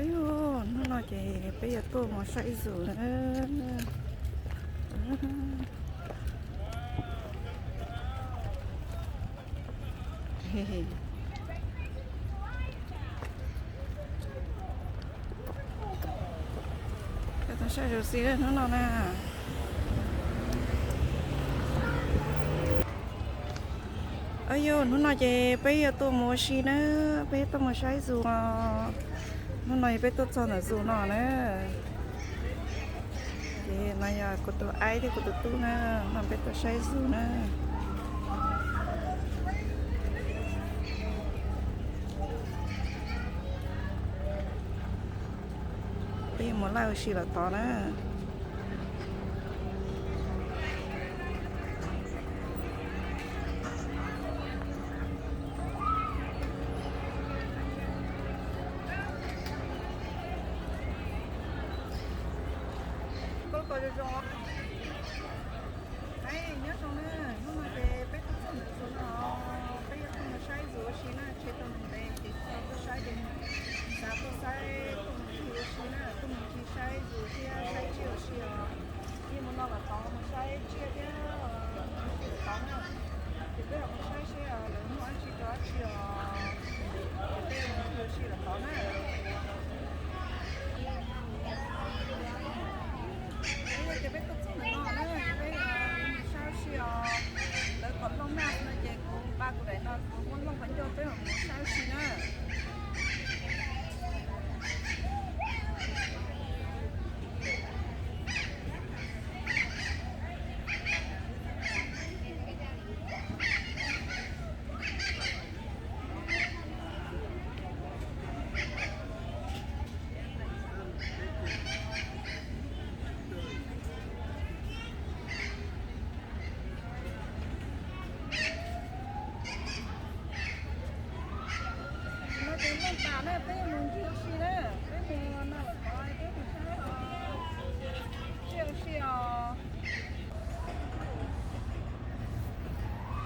ấy ô nó nói chị bây giờ tôi mà say rồi nữa cái thằng say rồi xí đấy nó nè ấy ô nó nói chị bây giờ tôi mà xí nữa bây giờ tôi mà say rồi nó nói bây tôi cho nó rồi nó nữa chị này à cô tôi ai thì cô tôi tu nè nó bây tôi say rồi nè bây giờ muốn lao xí là to nè coi cho đấy nhớ xong nè nó mà về bé tôi không được rồi nó bây giờ tôi mà sai rồi xí nè chế tôi mình về thì tôi sai đến sao tôi sai tôi mình chịu xí nè tôi mình chỉ sai rồi thì sai chịu xí à nhưng mà nó là to mà sai chia chứ to nè thì bây giờ mà sai xí à lớn hơn chỉ có chỉ à bây giờ mình chịu xí là to nè cái bé tôi cũng nó nữa cái sao xíu đỡ còn lông nát nó chạy cũng ba của đấy nó muốn lông vẫn cho tới mà sao xíu nữa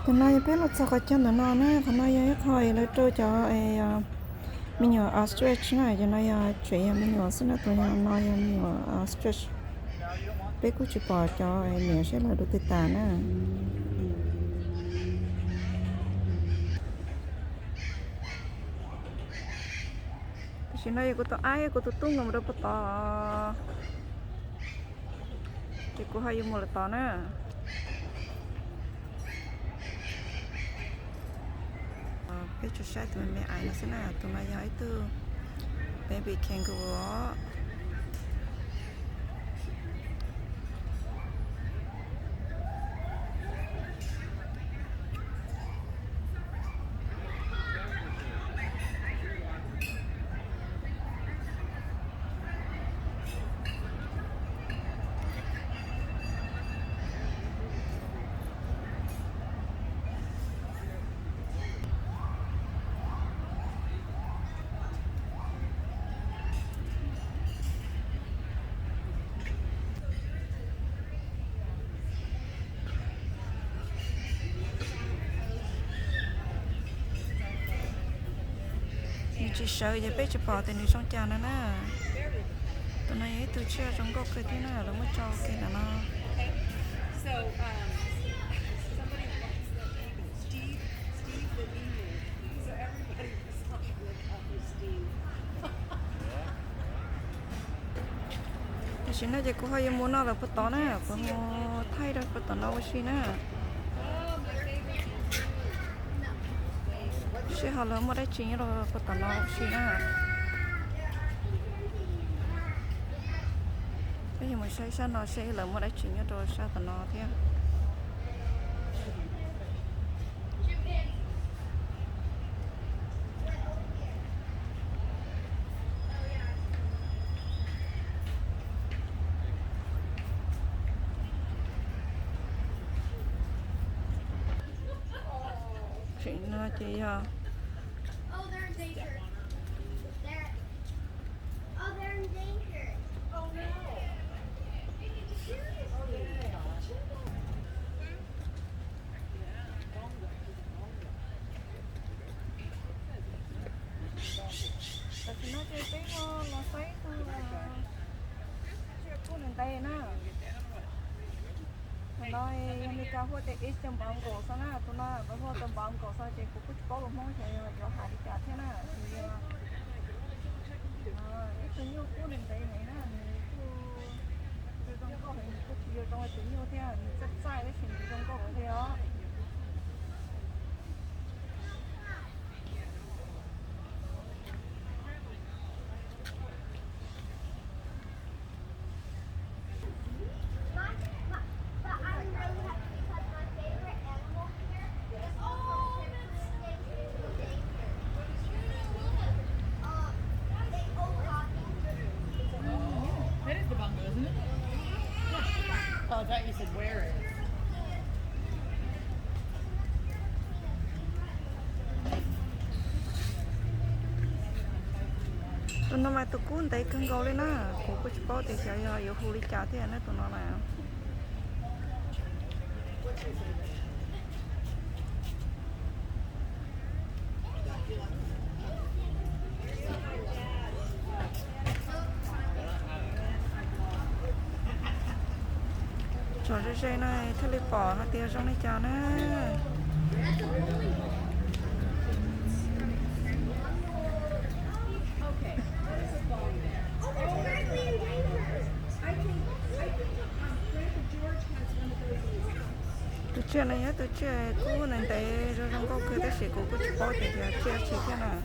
cái này bé nó sao cái chân nó nè cái này cái thôi là trôi cho mình nhờ stretch này cho nó chuyện mình nhờ xin nó tôi nhờ nói mình nhờ stretch bé cũng chỉ bỏ cho mẹ sẽ là đồ tê tàn nè cái này của tôi ai của tôi tung ngầm đâu bắt to chỉ có hai một là to nè bây giờ sẽ tụi mình ai nó sẽ là tụi nó giải từ baby kangaroo chỉ sợ giờ bé chỉ bỏ tiền đi xong chả nữa nè tụi này từ chưa trong gốc cái thế nào là mới cho cái là nó chỉ nói giờ cô hay muốn nó là bắt tỏ nè cô thay ra bắt tỏ nó gì nè sẽ họ lớn mà đấy chính rồi bắt tỏ nó gì nè bây giờ mình sẽ sao nó sẽ lớn mà đấy chính rồi sao tỏ nó thế chuyện nó chỉ Oh, they're endangered. They're endangered. Oh no. nó chơi tí nó thấy chưa có nên đây nè nói mình cao hơn để ít trong bóng cổ sao nè tụi nó có hơn trong bóng cổ sao chơi cũng có một món chơi rồi hạt đi cả thế nè ít bao nhiêu có nên đây này nè tôi không có hình có chiều trong cái nhiêu thế rất sai đấy chỉ không có thế đó I thought you said where it is. tụi nó mà tụi cuốn tay cưng gấu lên á, cô có chụp thì chơi giờ khu đi chả thế này tụi nó là trò chơi này thế lấy bỏ nó tiêu trong này chả nè tôi chơi này tôi chơi cũ này tại rồi trong có cái cái gì cũng có chụp thì giờ chơi chỉ thế nào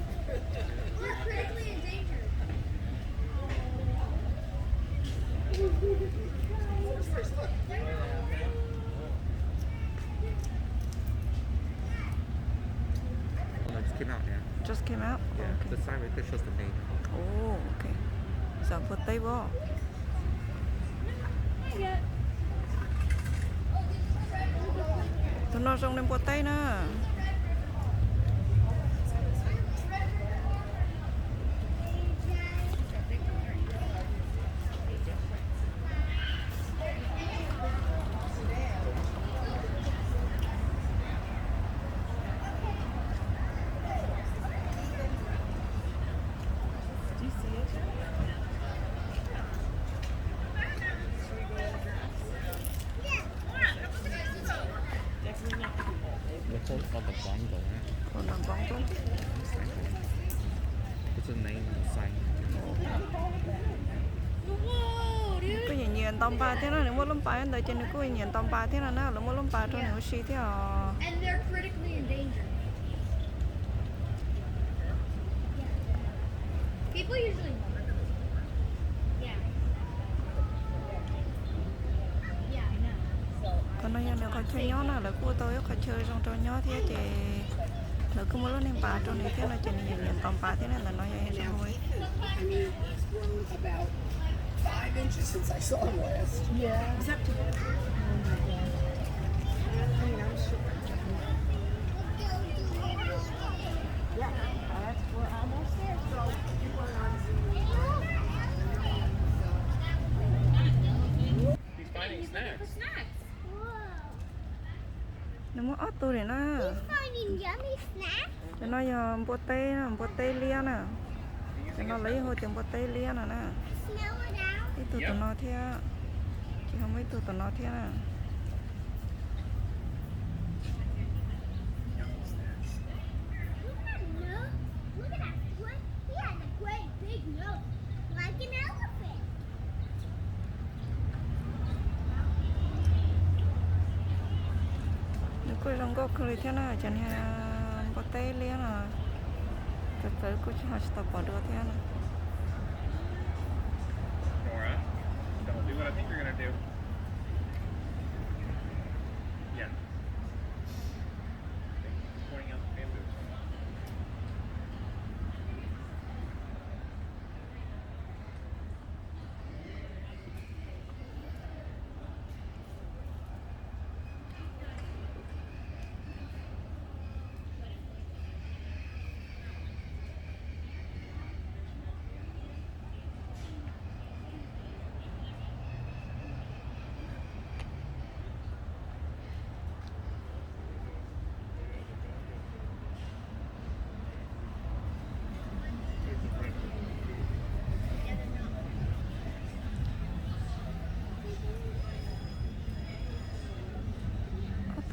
Came out, yeah. just came out. Yeah, Okay. the sign right there shows the name. Oh, okay. So put table. Tụi nó xong lên bột tay nữa. What's on the bundle, right? Còn làm bóng tốt. What's the name and the sign? Có nhiều nhiều tông ba thế nào nếu muốn lắm bài anh trên có nhiều tông ba thế nào nó muốn lắm bài cho nếu xí thế à. And they're critically endangered. People usually know. Yeah. Yeah, I know. Còn nói nếu có chơi nhỏ nào là cô tôi có chơi trong trò nhỏ thế thì là cứ muốn lên ba trong này thế là trên nhiều nhiều tông ba thế này là nói vậy rồi. I mean, it's grown about 5 inches since I saw him last. Yeah. Is that too bad? Oh my god. I mean, I'm sure. Yeah, we're almost there, so you were on He's finding snacks. Nếu muốn ớt tôi để nó Finding yummy snacks. cho nó giờ bột tê lia nè cho nó lấy hồi tiền bột tê lia nè nè Smell it out. ít tụi nó thế chứ không biết tụi nó thế nè Look at that nose. Look at that great. He has a great big nose, like an elephant. nếu có trong có cười thế nào chẳng hạn bột tê lia nè từ từ có chỉ học tập bỏ được thế nè Nora, don't do what I think you're gonna do. Yeah. Pointing out the bamboo.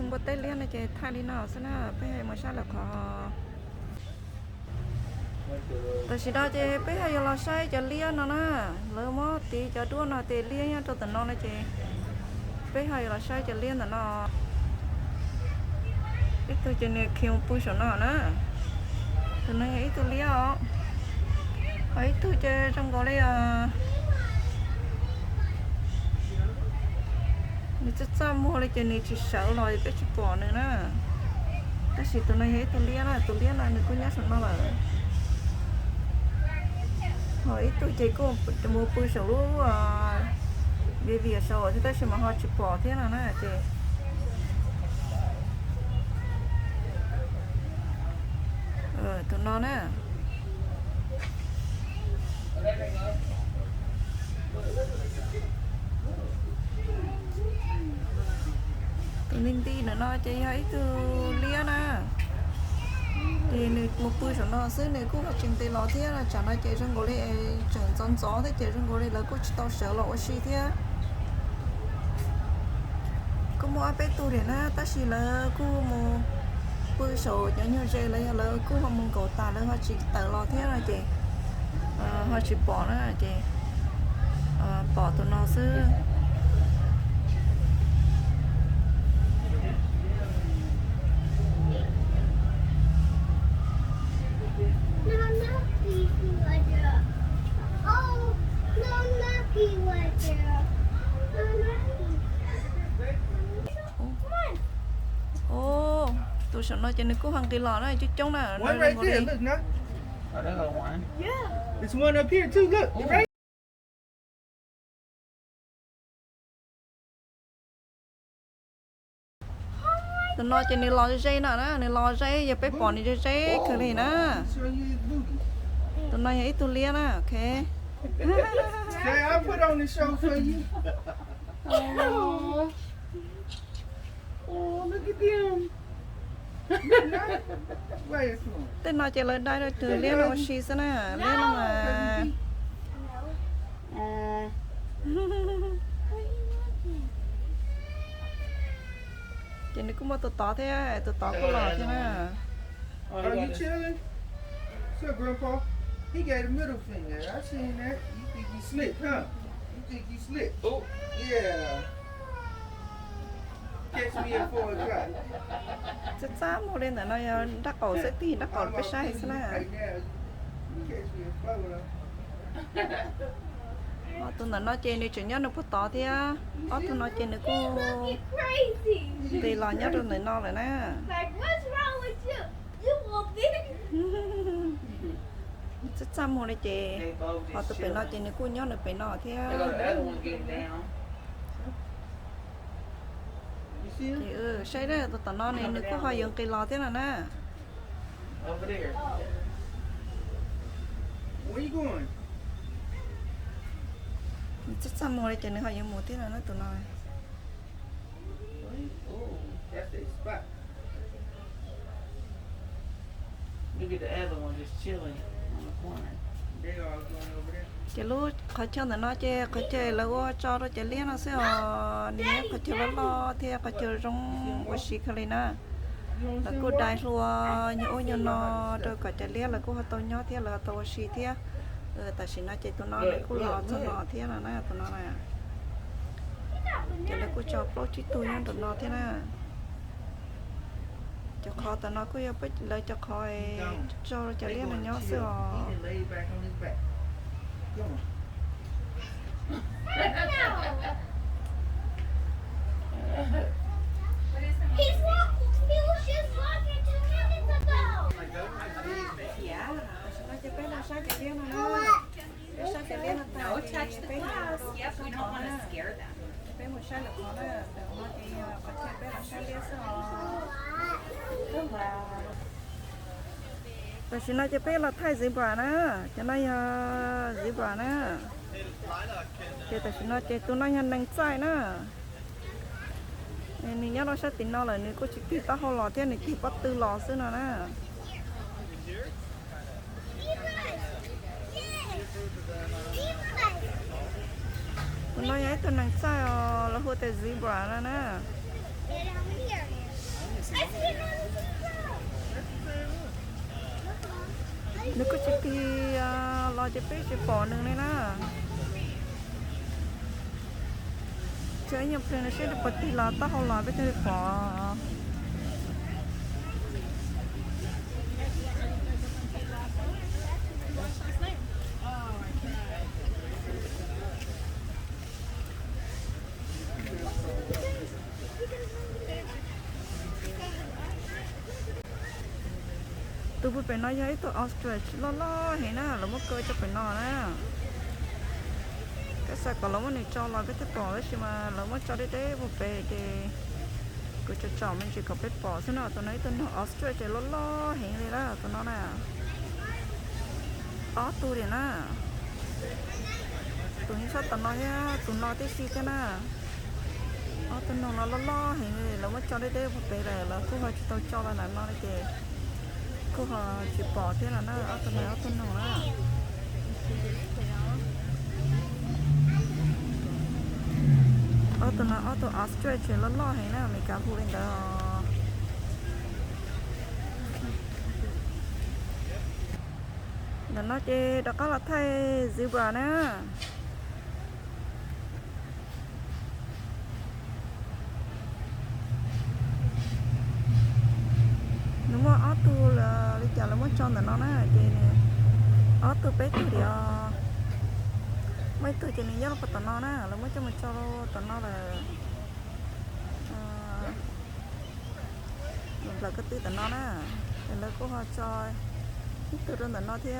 không có tay liên này chị thay đi nào xem nào bây giờ mới sao là khó tại vì đó chị bây giờ là sai cho liên nó nè lỡ mất thì cho đua nó thì liên nha cho tận nó này chị bây giờ là sai cho liên là nó ít tôi cho nên kêu bùi số nó nè từ nay ít tôi liên ấy tôi chơi trong có đây mình chắc chắn mua lại cho nên chỉ sợ rồi cái chỉ bỏ nữa nè cái gì từ nay hết tôi liên là nó có nhát nó là hỏi tôi chơi có mua bùi số luôn vì việc sau thì ta sẽ mà họ chỉ bỏ thế nào nè chị tụi nó nè tụi ninh đi nữa nó chị ấy từ lia nè thì một bữa sau nó xứ này cũng chừng tây lọ thế là chẳng nói chạy trong gối này chẳng gió gió thế chạy trong gối này là cũng tao sợ là oxy thế cũng mua bé tu để na ta chỉ là cũng mua bữa sau cho nhau chơi là cũng không muốn cầu ta là họ chỉ tự lo thế là chị họ chỉ bỏ nó chị bỏ tụi nó xứ tôi sợ nó cho nên cố hàng kỳ lò này chứ chống nè One right there, look now. Oh, there's a one. Yeah. There's one up here too, look. Oh. Right. tụi nó cho nên lo dây nè nên lo dây giờ bé bỏ đi dây cái này nè Show you his booty. tụi nó ấy tụi lia nè ok Okay, I'll put on the show for you. Oh, oh, look at them. Wait, tên nó chạy lên đây rồi từ lia nó xí xí nè lia nó mà chị này cũng mà tụi tỏ thế tụi tỏ có lò thế nè are you chilling? So, Grandpa, he gave the middle finger. I seen that. You think he slick, huh? You think he slick? Oh, yeah. Catch me at 4 o'clock. chắc chắn mua lên là nó đắt cổ sẽ tí đắt cổ phải sai xí nè Right now, you catch me at 4 tụi nó chơi này chuyện nhớ nó bắt tỏ thế tụi nó chơi này cũng Crazy. thì lò nhớ rồi nó rồi nè Like, what's wrong with you? You will be. chắc chắn mua đây chị họ tụi phải nó chơi này cũng nhớ được phải nó thế They go to the other one getting down. You see him? thì sai đấy tụi nó này nó cũng hơi dùng cây lò thế nào nè Over there. Where you going? chắc chắn mua đây chơi này hơi dùng một thế nào nó tụi nó Oh, that's their spot. Look at the other one just chilling on the corner. They all going over there. chị lúc khó chơi là nó chơi khó chơi là có cho nó chơi liên nó sẽ nè khó chơi là lo thế khó chơi trong quá xí cái này nè You know là what I'm cô saying? đại lúa như nó rồi khó chơi liên là cô tao nhớ thế là tao xí thế tại vì nó chơi tụi nó này cô lo cho nó thế là nè tụi nó này cho nên cô cho pro chỉ tụi nó tụi nó thế nè cho khó tụi nó cô yêu biết lời cho khỏi cho chơi liên là nhớ He xưa done laid back on his back. Come on. He was just walking 2 minutes ago. No, touch the glass. Yep, we don't want to scare them. Tại sao nó chỉ biết là thay gì bà nè, cho nó gì bà nè, chỉ tại sao nó chỉ tụi nó nhận năng sai nè, nên nhớ nó sẽ tính nó là nếu có chỉ biết tao họ lò thế này chỉ bắt tư lò xứ nào nè, tụi nó nhớ tụi năng sai là hô tại gì bà nè nè, chỉ biết chỉ bỏ nương này na chơi nhập lên nó sẽ được bật tí là tao không làm biết cái bỏ tôi muốn phải nói với tôi ostrich lo thế nào là mất cơ cho phải nói nè cái sao còn lắm này cho là biết cái bỏ đấy mà lắm cho đấy một về thì cứ cho mình chỉ có biết bỏ thế nào tôi nói tôi nói ostrich lo hiện đây đó tôi nói nè tôi đi nè tôi nghĩ sao tôi nói nhá tôi nói tới gì cái nè tôi nói lo hiện đây lắm cho đấy một về là cứ hỏi tôi cho là nói nói cái cô họ chỉ bỏ thế là nó ở tuần nào á ở tuần nào ở tuần Australia chuyện lo hay nè mình cảm phụ lên đó là nó chơi đó có là thay zebra nè đúng không? Ở tu là bây giờ là muốn cho nó nè chị nè ở tu bé tu thì mấy tu chị này nhớ là tụi nó nè là muốn cho mình cho tụi nó là cái tí tụi nó nè thì là cô họ cho từ trong tụi nó thì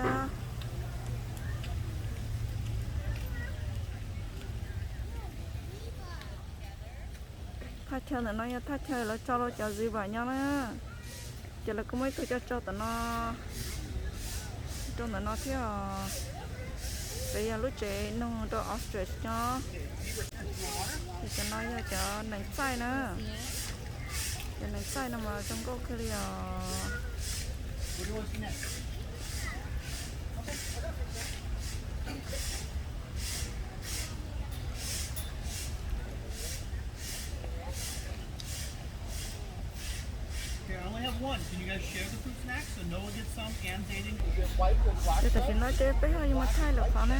thay chơi là nó thay chơi là cho gì vậy nhau nè giờ là có mấy tôi cho tụi nó thì bây giờ lúc trẻ nó cho ostrich cho thì cho nó cho nành sai nữa cho nành sai nó mà trong cô kia Here, I only have one. Can you guys share the fruit snacks so Noah gets some and Zayden? thì tôi chỉ nói chơi bé thôi nhưng mà thay là khó nè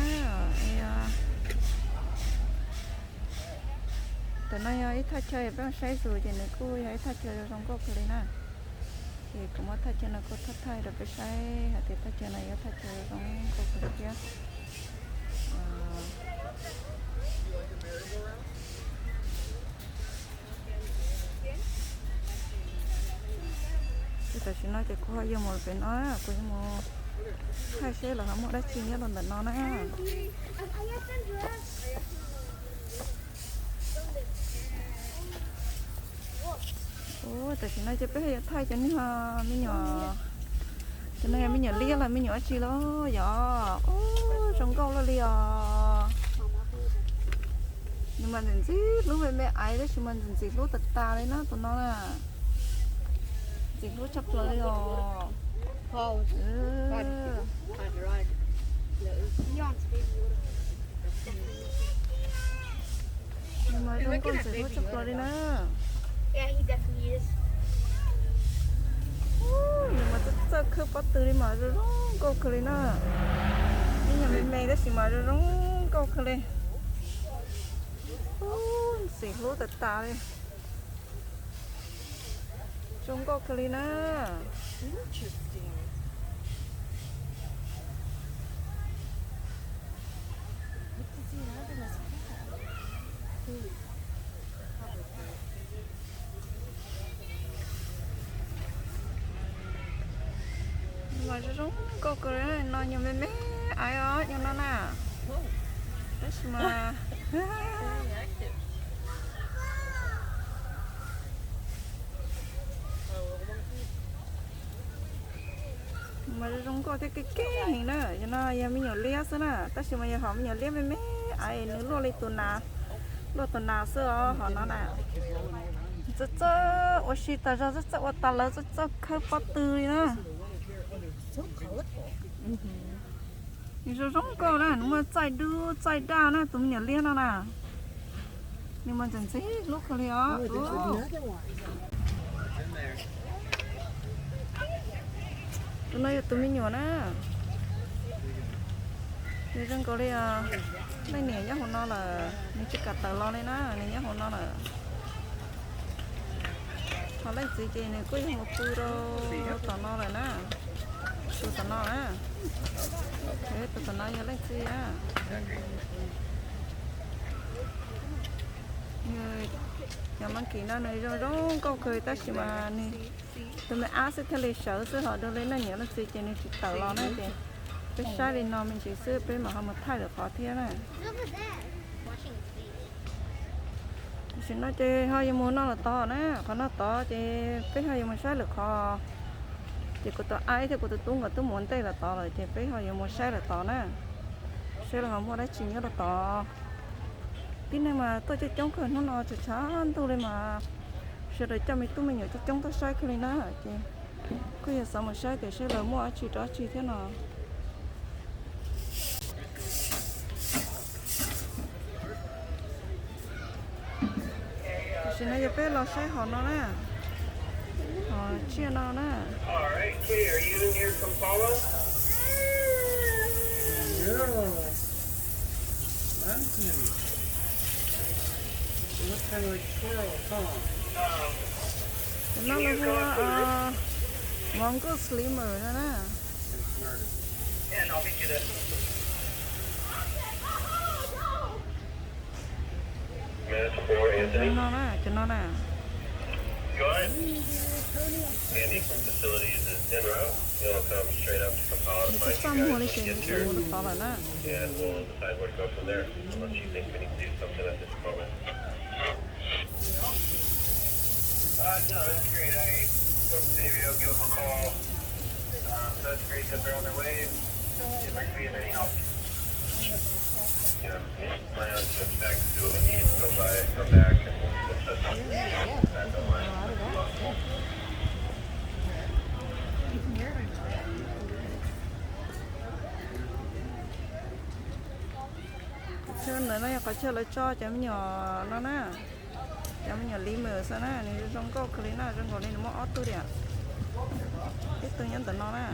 tụi nó ít thay chơi bé say rồi thì nó cô ấy thay chơi trong cô kia nè thì cũng mất thay chơi nó cô thay rồi bé say thì thay chơi này thay chơi trong cô kia tôi chỉ nói cho cô yêu một cái nói cô yêu một hai xe là không một đất chi nhớ lần lần nó nè ôi tôi chỉ nói cho bé thay cho nó mấy nhỏ cho nên mấy nhỏ lia là mấy nhỏ chi đó giờ trong câu là lia nhưng mà đến gì lúc mẹ ấy đấy chứ mà đến gì lúc ta đấy nó tụi nó là chị lúc chấp lời rồi Oh, right. nhưng mà trong con sẽ lúc chấp lời đi nữa Yeah, he definitely is. nhưng mà rất khớp bắt từ đi mà rồi câu cười nữa nhưng mà mình mẹ đó chỉ mà rồi câu cười xì lúc ta đi trong câu cười nữa Interesting. What does he have in his hat? Food. mà rồi câu cười nó như mẹ mẹ ai đó như nó nè đấy mà mà trong có cái hình nữa cho nó giờ mình nhỏ lia xưa nè ta chỉ mà giờ họ mình nhỏ lia mấy ai nữa lo lấy tuần nào xưa họ nó nè rất ở xí ta ra rất ở ta là rất khơi bắt từ đi nè rồi trong có nè nhưng mà chạy đưa chạy đa nè tụi mình nhỏ lia nè nhưng mà chẳng thấy lúc này á tụi nó tụi mình nhỏ nè thì trong có đi đây nè nhá hôm nó là mình chỉ cắt tờ lo này ná này nhá hôm nó là họ lấy gì chị này cứ một cú đâu tờ nó rồi ná tờ nó á thế tờ nó như lấy gì á người nhà mang kỹ nó này rồi đó câu cười ta chỉ mà nè tụi mình ăn sẽ theo lịch sử sẽ họ đưa lên là nhớ là gì chị này chỉ tờ lo này chị cái sai thì nó mình chỉ xưa bên mà họ mà thay được khó thế này chỉ nói chơi hơi muốn nó là to nè còn nó to thì cái hơi muốn sai được khó thì của tụi ai thì của tụi tung của tụi muốn tay là to rồi thì cái hơi muốn sai là to nè sai là họ mua đấy chỉ nhớ là to cái này mà tôi chơi chống khởi nó chỉ chán tôi đây mà sẽ để cho mình tụi mình nhớ cho chống tôi sai cái này nữa chị cứ giờ sao mà sai thì sai là mua chỉ đó chỉ thế nào xin hãy giúp lo sai họ nó nè họ chia nó nè. Alright, Kitty, are you in here from Paula? Yeah. I'm Kitty. They look kind of like squirrels, huh? Nó là mong có slimmer nữa nè. Yeah, I'll get you this. Minutes for Anthony. Nó nè, cho nó nè. Go ahead. Andy from facilities is en route. He'll come straight up to Kampala to Cái find xăm you mua đi guys chị, when you chị get here. mua được to rồi nè. And we'll decide where to go from there, unless you think we need to do something at this moment. No, that's great. I spoke to Davey. I'll give him a call. That's great that they're on their way. If I can be of any help. You know, plan on to back to do what we need to go by, come back, and we'll set something back online. Trên này nó có chơi lại cho chấm nhỏ nó nè. Chấm nhỏ lý mờ sao nè, này trong có cái này trong có này nó mót tôi đẹp. Cái tôi nhắn tận nó nè.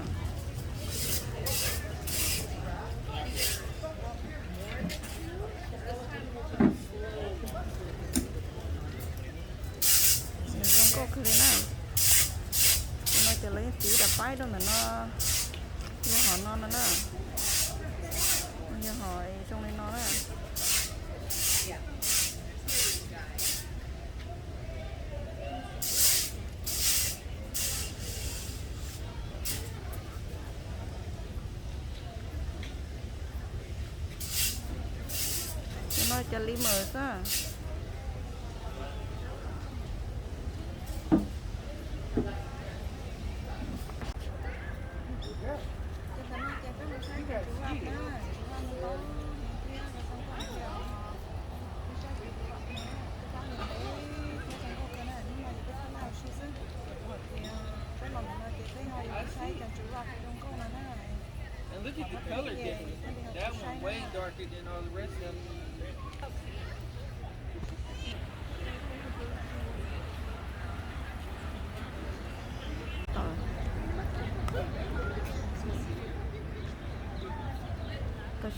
Trong có cái này. Nó chỉ lấy tí đập bãi đâu mà nó như họ non nó nè. Như hỏi trong đây nó nè. Nó cho lý mờ sao And look at the color difference. That one way darker than all the rest of them.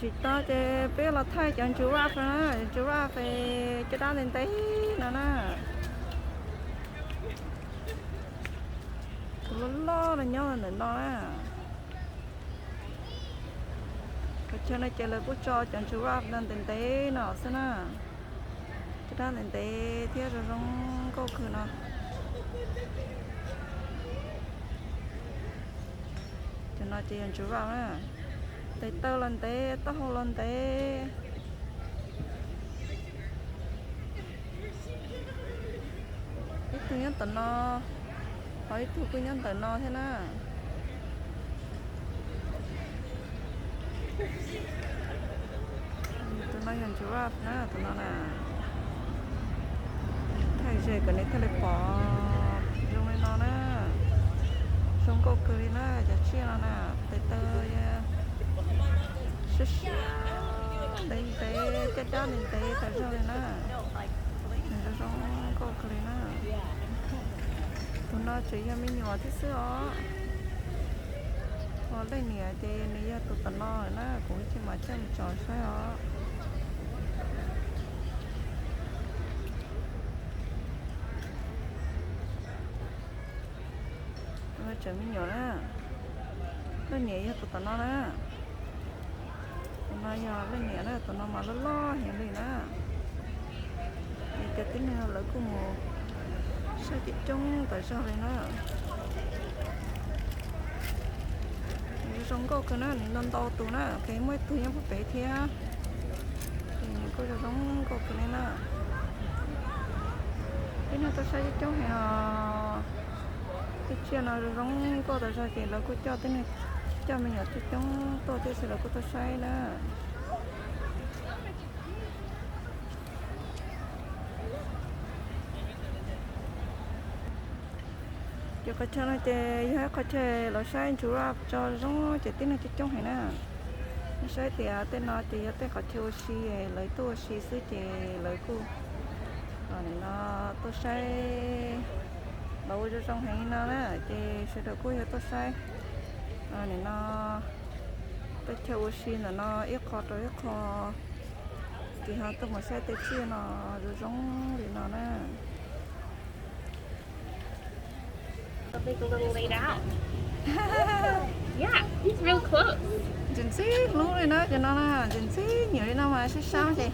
Chỉ to chứ biết là thay chọn chú ra phải cho đá lên tí nữa nè lo là nhau là nó nè cho nên chơi là cũng cho chọn chú ra lên tiền tí nó xem nè cho đá lên tí thế rồi không có khử nó cho nó chơi chọn chú ra nè tay tơ lên té tơ hồ lên té ít thứ nhất tận nó hỏi thu cứ nhân tận nó thế nè tụi nó nhận chú rap nè tụi nó nè thay dây cái này thay lại bỏ dùng lên nó nè xong cô cười nè chả chia nó nè tay tơ đây cái đó nên tại sao này nè nó giống có cái nè tụi nó chỉ cho mình nhỏ tí xíu có đây nè thì nè tụi tao nói nó cũng chỉ mà chăm trò sao đó nó chờ mình nhỏ đó nó nhẹ tụi tao nói đó tụi nó giờ nó nhẹ đó tụi nó mà nó lo hiện đi đó thì cho tính là lỡ của một sao chị trông tại sao này nó trong cô cái nó nên to tụi nó cái mới tụi nó phải thế thì cô cho giống cô cái này nó cái nó tôi sai cho hay cái chuyện nào giống cô tại sao thì là cô cho cái này cho mình ở trong tôi thì sẽ là cô tôi sai đó cho cái chơi này thì cái chơi là sai chủ ra cho giống chỉ tin là chỉ trong hay nè sai thì tên nó thì tên cái chơi xí lấy tôi xí xí thì lấy cô rồi nó tôi sai đâu cho trong hay nó nè thì sẽ được cô tôi sai rồi nó tôi chơi xí là nó ít khó rồi ít khó thì họ tôi mà sai tới chia nó rồi giống thì nó nè Like a little laid out. Yeah, he's real close. chính xác luôn rồi đó cho nó là chính xác nhiều đi nó mà sẽ sao vậy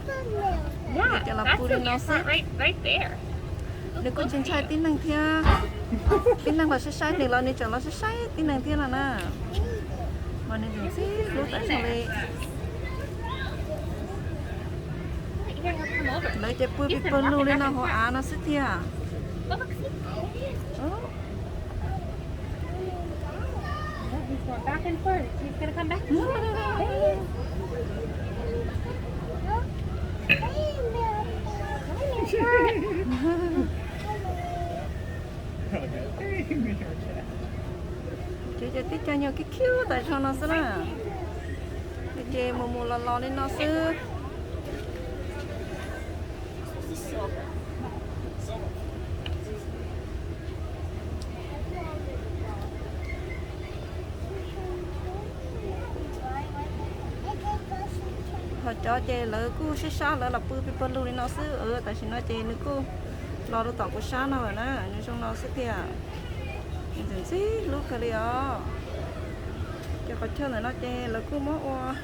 Yeah, cho là that's phụ the đi nó sẽ right there. nếu con trên trai tin năng thia tin năng là sẽ sai thì là nên cho nó sẽ sai tin năng thia là nè mà nên chính xác lúc tại sao lại You guys have to come over. lấy trái bưởi bị bẩn luôn lên nó họ nó sẽ thia Look, see? He's going back and forth. He's gonna come back. Chị tích cho nhiều cái cute tại sao nó sẽ là chị mù lò lên nó sẽ họ cho chị lỡ cô sẽ sao lỡ là bự bị bẩn luôn nó sẽ tại sao nó chị nữa cô lo được tao cô sao nào rồi nè nhưng trong nó sẽ thiệt nhìn xí lúc cái gì đó cho có chơi này nó chị lỡ cô mất qua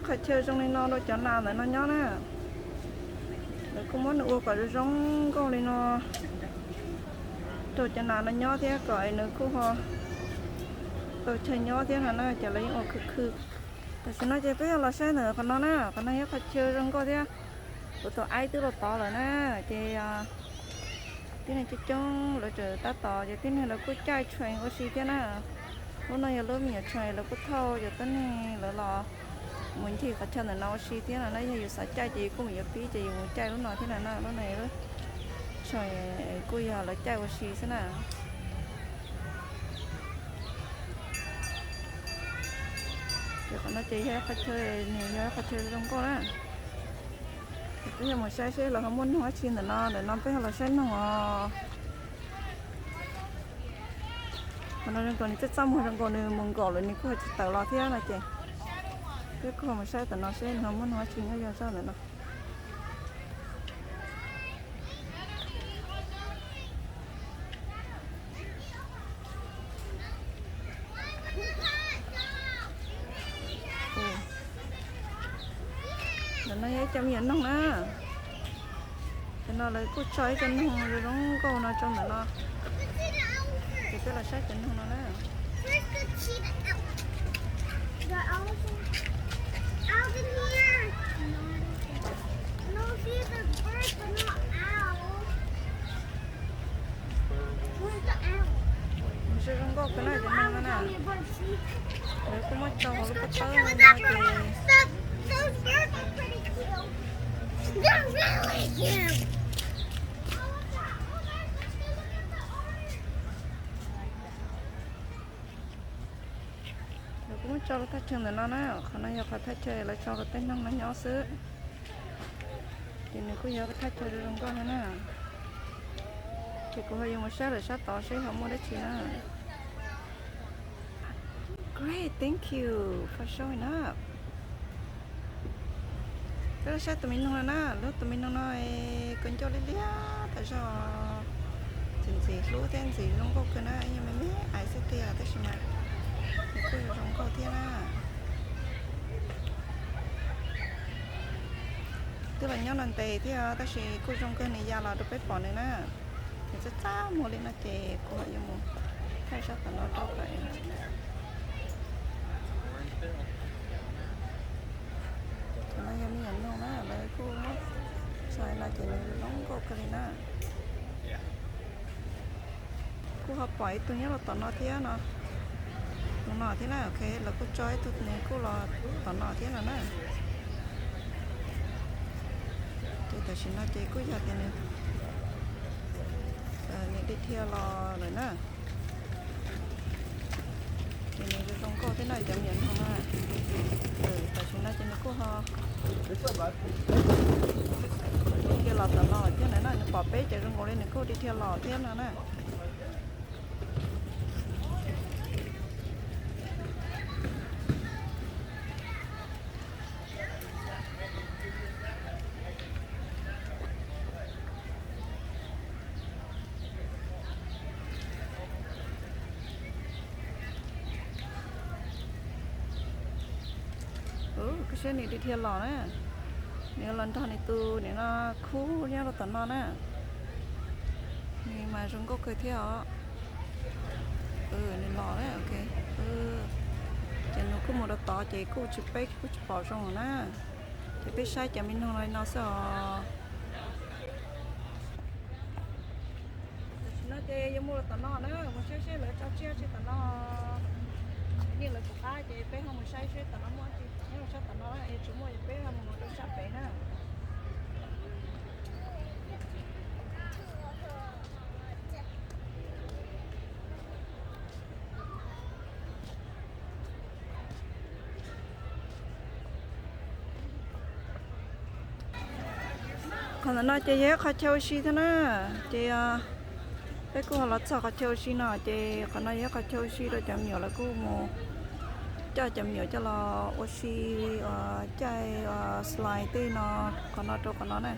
cái chơi trong này nó đâu cho nào này nó nhớ nè lỡ cô mất nữa cả rồi trong con này nó cho nào nó nhớ thế cởi nữa cô họ tôi chơi nhớ thế là nó chỉ lấy ô khư tại sao nó chơi bây giờ là sai nữa còn nó nè còn nó nhớ phải chơi trong coi thế tụi ai tụi to rồi nè thì cái này chơi trong rồi chờ ta to rồi cái này là cứ chơi chơi có gì thế nè hôm nay lớp nhiều chơi là cứ thâu rồi tới này là lò mình thì phải chơi là nó gì thế là nó nhiều sợ chơi gì cũng nhiều phí gì muốn chơi lúc nào thế là nó này đó chơi cô giờ là chơi có gì thế nào còn nó chỉ phải chơi nhiều phải chơi trong con á bây giờ một sai sẽ là không muốn hóa xin là để nó phải là sai nó mà nó còn đi chết xong rồi còn đi mông cổ rồi đi cứ tàu lo thế là chị cái con mà sai thì nó sẽ không muốn hóa xin nó sao nữa nó chăm nhận nó nè cho nó lấy cút chơi cho nó rồi nó câu nó trong nó thì cái là sát cho nó nè sẽ không có cái này cho nó nè để cũng mất cho nó có tới nó thì Those birds are pretty cute. They're really cute. cũng cho nó chơi nó nè, còn nó giờ phải chơi là cho cái tên nó nhỏ xíu, thì mình cứ giờ cái chơi được không có nữa nè. chị cũng hơi dùng một sát rồi sát tỏ sẽ không mua đấy chị nè. Great, thank you for showing up. Cái là sát tụi mình không nè, lúc tụi mình không nói con cho lên lia, tại sao chuyện gì lúc tên gì nó có cái này nhưng mà mấy ai sẽ tiền tại sao mà cô yêu trong câu thiên à. Tức là nhau lần tệ thì ta sẽ cô trong cái này ra là được biết bỏ này nè, thì sẽ sao mua lên là chè cô hỏi mua, hay sao tao nói đâu vậy? Nó em nhận đâu nè, lấy cô nó xài là chè này nó có cái này nè. Cô học bảy tôi nhớ là tao nói thế nó nói thế này ok là cô chơi tôi này cô là tao nói thế là nè. Tại sao nó chỉ có giờ thì này đi theo lò rồi nè thì này trong cô thế này chẳng nhận không à tại sao nó chỉ nó có ho đi theo lò tao lò thế này nó bỏ bé chạy trong ngồi lên này cô đi theo lò thế nào nè. Cái xe này đi theo lò nè, nếu lần thằng này từ nếu nó khu nhau là tận nó nè, nhưng mà chúng có cười theo, nên lò đấy, ok, cho nó cứ một đợt tỏ chị cô chụp bé cô chụp bỏ trong rồi nè, chị biết sai cho mình hôm nay nó sẽ nó chơi giống như là tận nó nữa, một xe lại cho chia tận nó, như là của ai chị bé không một sai tận nó mua chị. Nhưng sao tao nói em chúng mình biết là một đôi sắp bé nè. Còn nó chơi dễ khó chơi xí thế nè, chơi bé cô là sao khó chơi xí nè, chơi còn nó dễ khó chơi xí rồi chậm nhiều là cô mua cho chậm nhiều cho là oxy chai slide tê nó còn nó trong còn nó này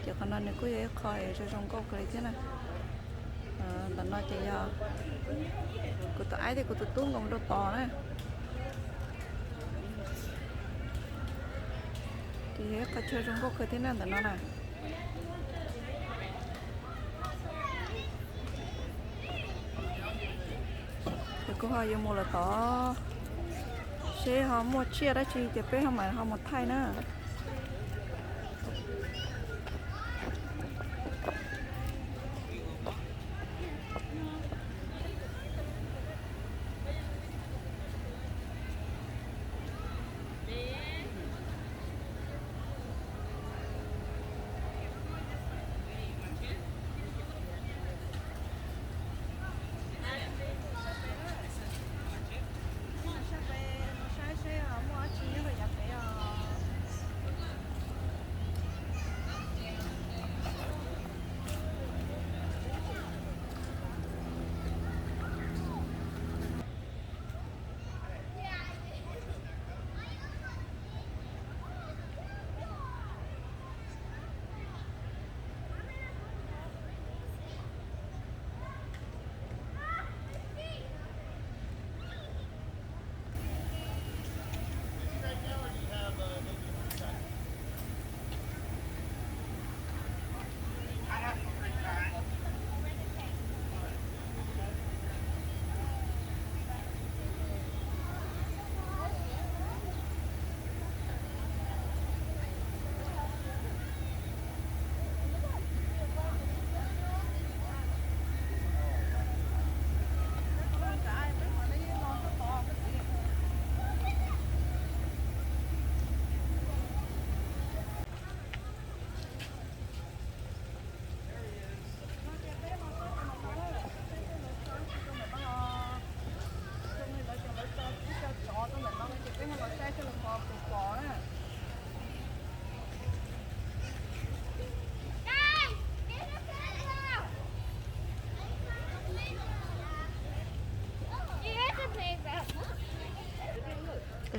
chỉ còn nó này cứ dễ khỏi cho trong câu cái thế này là nó chỉ của tụi ấy thì của tụi tôi ngồi đồ to này thì dễ cả chơi trong câu cái thế này là nó này thì cô hỏi mua là to xe họ mua chia đó chị chỉ biết không phải họ một thay nữa.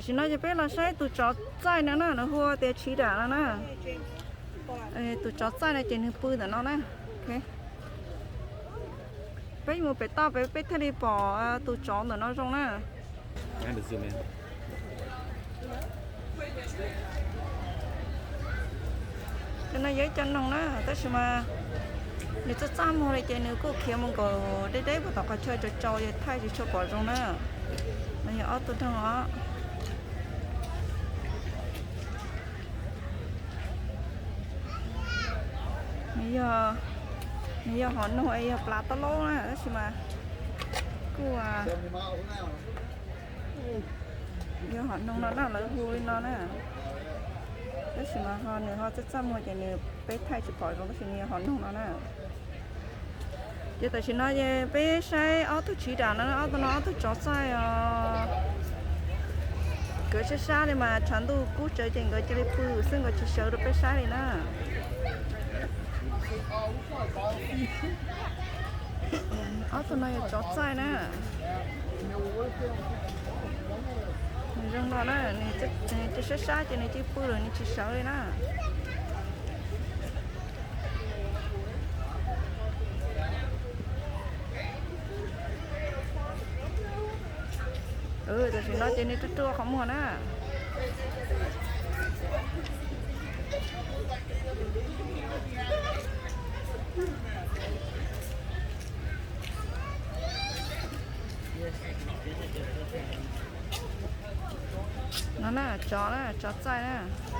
chỉ nói cho bé là sai tụi chó trai nữa nè nó hùa để chỉ đã nữa nè tụi chó trai này trên bự là nó nè ok bé mua bé to bé thay đi bỏ tụi chó là nó trong nè Em được zoom in. cái này giấy chân nông nè tất nhiên mà nếu cho chăm hồi này trên nếu có kia mong có đấy bắt đầu có chơi trò vậy thay thì cho bỏ trong nè này ở tụi nó bây giờ họ nuôi plá to lô nè đó mà cô giờ họ nuôi nó là vui nó nè đó mà họ nếu họ rất chăm rồi nếu bé thay chụp khỏi rồi đó thì họ nuôi nó nè giờ tại chỉ nói về bé sai áo tôi chỉ đàn nó áo tôi chó sai cứ sẽ sai đi mà chán tôi cú chơi trên người chơi phu xin người chỉ sợ được bé sai đi nè áo tôi này chó sai nè mình rong đó nè này chỉ sẽ sai trên này chỉ phu rồi này chỉ sợ đi nè thì chúng nó trên đây chua không muốn á nó nè chó trai nè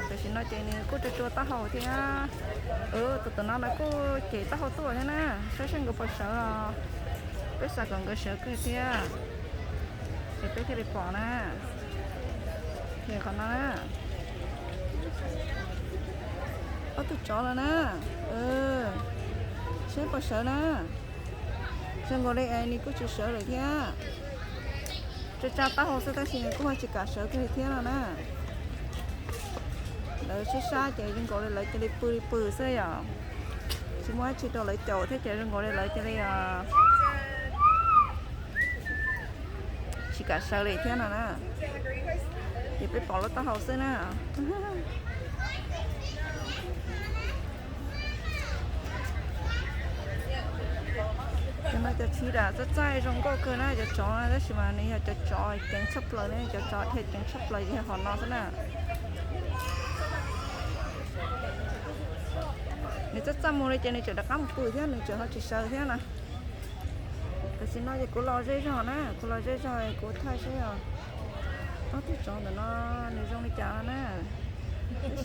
thì chúng nó trên đây cứ chua tao hậu thì á tụi nó là cứ chỉ tao hậu tuổi thế nè sẽ sinh cái phải sợ biết sao còn cái sợ cái kia thì bé thì bỏ nè thì còn nó nè tụi chó là nè sẽ bỏ sợ nè xem ngồi đây ai đi cũng chỉ sợ rồi thế cho cha tao hồ sơ ta xin cũng phải chỉ cả sợ cái thế nào nè đợi sẽ xa chạy đừng ngồi đây lấy cho đi pư xe à chỉ muốn chỉ đồ lấy chậu thế chạy đừng ngồi đây lấy cho đi chỉ cả sợ này thế nào nè thì phải bỏ nó tao hậu xưa nè cho nó cho chỉ đã rất dai trong có cơ này cho chó này rất mà này cho chó tránh sắp lời này cho chó thì tránh sắp lời thì họ nó thế nè nếu rất chăm mua đây trên này cho đã cắm một cùi thế này cho họ chỉ sợ thế nè xin nói thì cô lo dây rồi nè cô lo dây rồi cô thay xe rồi nó thì chọn để nó nếu trong đi chả nè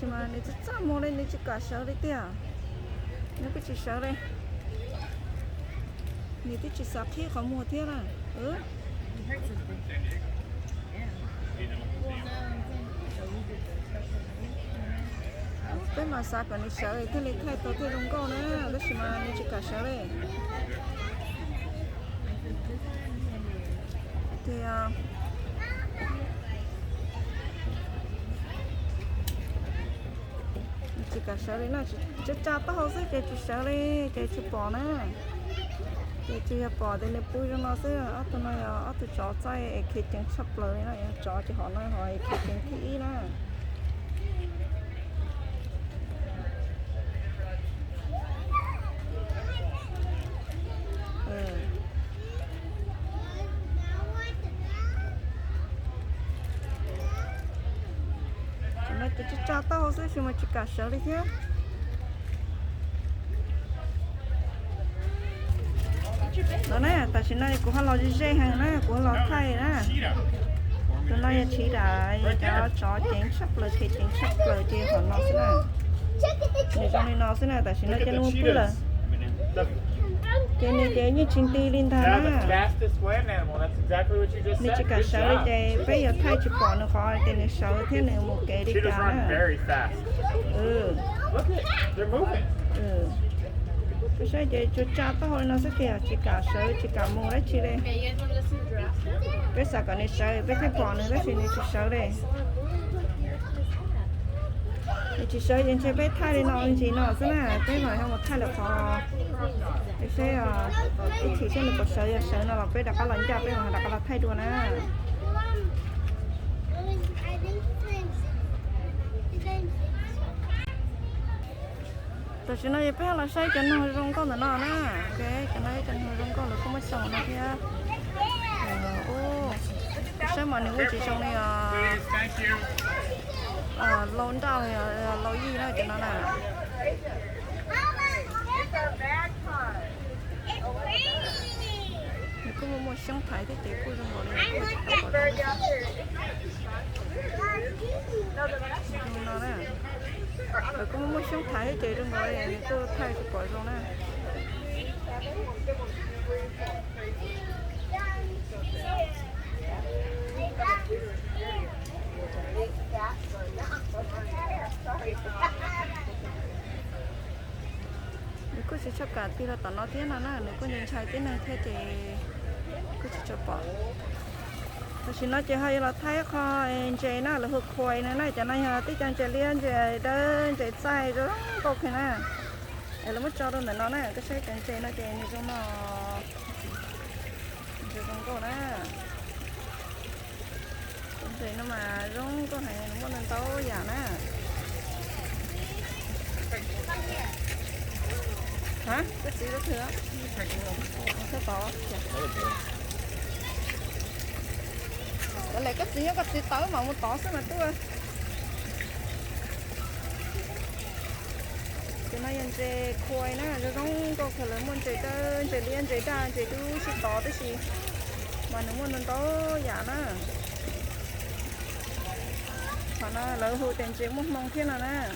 nhưng mà nếu chắc mua lên nếu chỉ cả sợ đấy tiêu nếu cái chỉ sợ đây nếu cái chỉ sợ thiết không mua thiết à cái mà sao còn đi sợ thì lấy thay tôi thay đúng câu nữa đó mà nếu chỉ cả sợ đây thì chỉ cả sợ đấy nó chỉ cha tao không sẽ chỉ sợ đấy chỉ bỏ nè chỉ bỏ để lấy bùi cho nó sẽ tụi nó tụi chó chạy khi chẳng sắp lời này chó chỉ họ nói hỏi khi chẳng kỹ nè chỉ cha tao sẽ chỉ mà chỉ cả sợ đi thế đó nè tại chỉ này của họ lo gì dễ hàng nè của lo thay nè tụi nó chỉ đã cho chó chén sắp lời thì chén sắp lời thì họ nó sẽ nè để cho nên nó sẽ nè tại chỉ nó cho nó bự là cái như chính ti linh thang nè nếu chỉ cả sợ thì bây giờ thay chỉ bỏ nó khỏi thì nếu sợ thế này một cái đi cả cái sao vậy cho cha tao hỏi nó sẽ kìa chỉ cả sợ chỉ cả mua đấy chị đây cái sao còn này sợ biết thay bỏ nữa đấy thì chỉ sợ đây chỉ sợ đến chơi biết thay đi nó gì nó thế này cái này không một thay được họ cái xe cái chỉ xem được sợ nó là biết đặt cái lần cho biết là đặt cái thay đùa nè tôi chỉ nói bé là sai chân hồi rong con là nó nè, ok, cái này chân hồi rong con là không có sòng nó kia, ô, sao mà nếu chỉ sòng này lâu đau thì lâu gì nữa cho nó nè. Nếu có một sống thái thì chỉ cô trong đó này, nó nè. Rồi có một sống thái thì trong đó này, cô thay thì bỏ trong nè. Nếu cô sẽ cho cả tí là tao nói thế nào nè, nếu cô nhìn trái thế này thế thì cô sẽ cho bỏ. Tôi xin nói chị hay là thấy kho chị nó là hụt khoai này cho nên là tí chân chị liên chị đơn chị sai rồi cô khi nè, là mất cho đâu để nó nè, cái xe chân chị nó chị như trong nó chị trong cô nè, chị nó mà giống có thể nó muốn lên tấu giả nè. Hả? Cái gì đó thừa? Cái tỏ. Cái này cái gì tới mà một tỏ sao mà tôi. Cái này anh chị khoai nè, rồi không có phải là muốn chị tới chị liên chị ra chị cứ xin tỏ tới gì. Mà nó muốn lên tỏ giả nè. Mà nó lỡ hụt tiền chị muốn mong thế nào nè.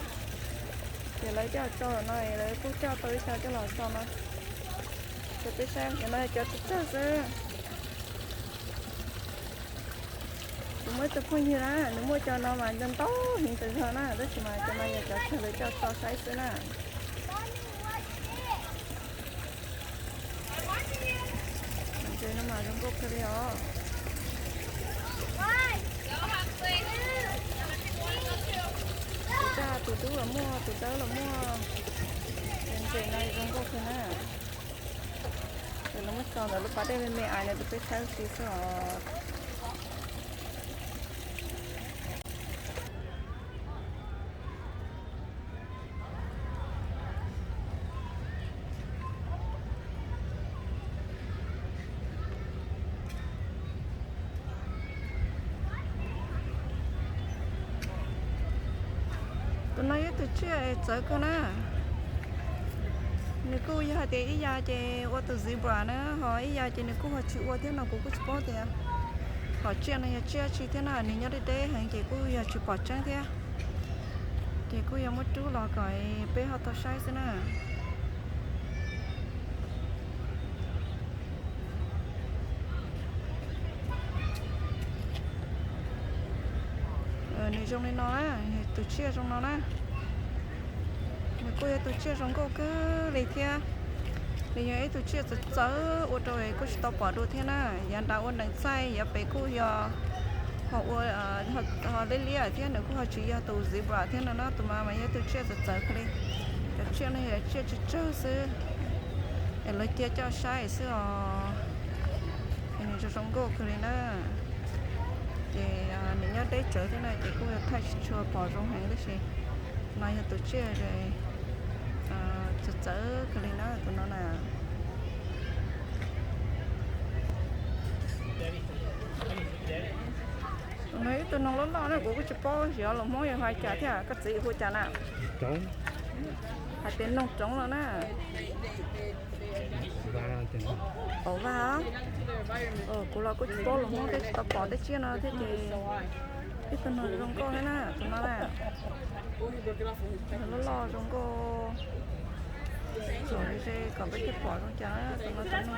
Thì lấy cho này lấy cũng cho tới sao cho lò xong nó cho tới xem cái này cho tới sao cũng mới tập như đó nếu mua cho nó mà dân tố hiện từ hơn á đó chỉ mà cho này cho lấy cho sấy xíu nè chơi nó mà trong cốc cái đó tụi chú là mua, tụi tớ là mua trên này trong cô kia nè rồi nó mất còn rồi lúc bắt đây mẹ ai này tụi biết sao xí xíu tụi nó tụi chưa chơi con á nếu cô giờ thì ý giờ chị qua từ zebra nữa họ ý giờ chị nếu cô họ chịu qua thế nào cũng có sport thế họ chơi này chơi chỉ thế nào nếu nhớ đi đây hàng chị cô giờ chịu bỏ trắng thế chị cô giờ mất chú là cái bé họ tao sai thế nào nếu trong này nó á tụi chia trong nó nè nếu cô tụi chia trong cô cứ lấy theo bây giờ tụi chia tụi chớ ô rồi cô stop bỏ đồ thế nè giờ đào ôn đằng sai giờ bé cô giờ họ lấy lia thế nữa cô họ chỉ giờ tụi zebra thế nó tụi mà giờ tụi chia tụi chớ cái đi tụi chia này là chia tụi chớ xứ để lấy chia cho sai xứ này cho trong cô cái này nè thì nếu nhớ đấy trở thế này thì cô thay cho bỏ trong hàng cái gì này là tổ chức rồi chợ cái này nó tụi nó là mấy tụi nó lớn nó của cái chụp bao giờ là mỗi hai chả thế à cái gì của chả nào trống hai tiếng nông trống rồi nè ổ va cô là cô chụp bao là mỗi cái tập bỏ cái chia nó thế thì cái tụi nó trong cô thế nè tụi nó là nó lo trong cô rồi đi còn cái chụp bỏ trong chả tụi nó tụi nó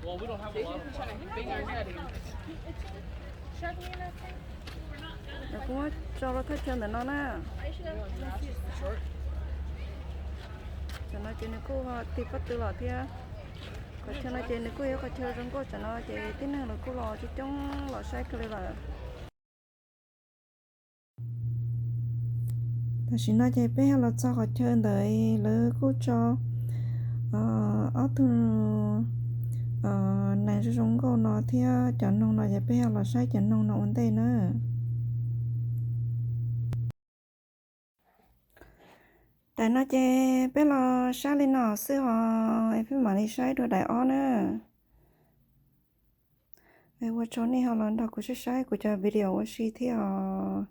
Well, we don't have a lot of big ahead here. cũng cho nó thấy chân để nó nè cho nó trên cô thì bắt từ lọ kia có cho nó trên cô có chơi trong cô cho nó chỉ tính là cô lọ chỉ trong lọ sai cái là ta chỉ nói chơi bé là cho họ chơi đợi lỡ cô cho ở từ này sẽ dùng câu nó thì chẳng nông nó sẽ bé là sai chẳng nông nó ổn định nữa tại nó chơi bé là sai lên nó xưa họ em phải mà đi sai đồ đại on nữa em qua chỗ này họ lần đầu cũng sẽ sai của cho video của chị thì họ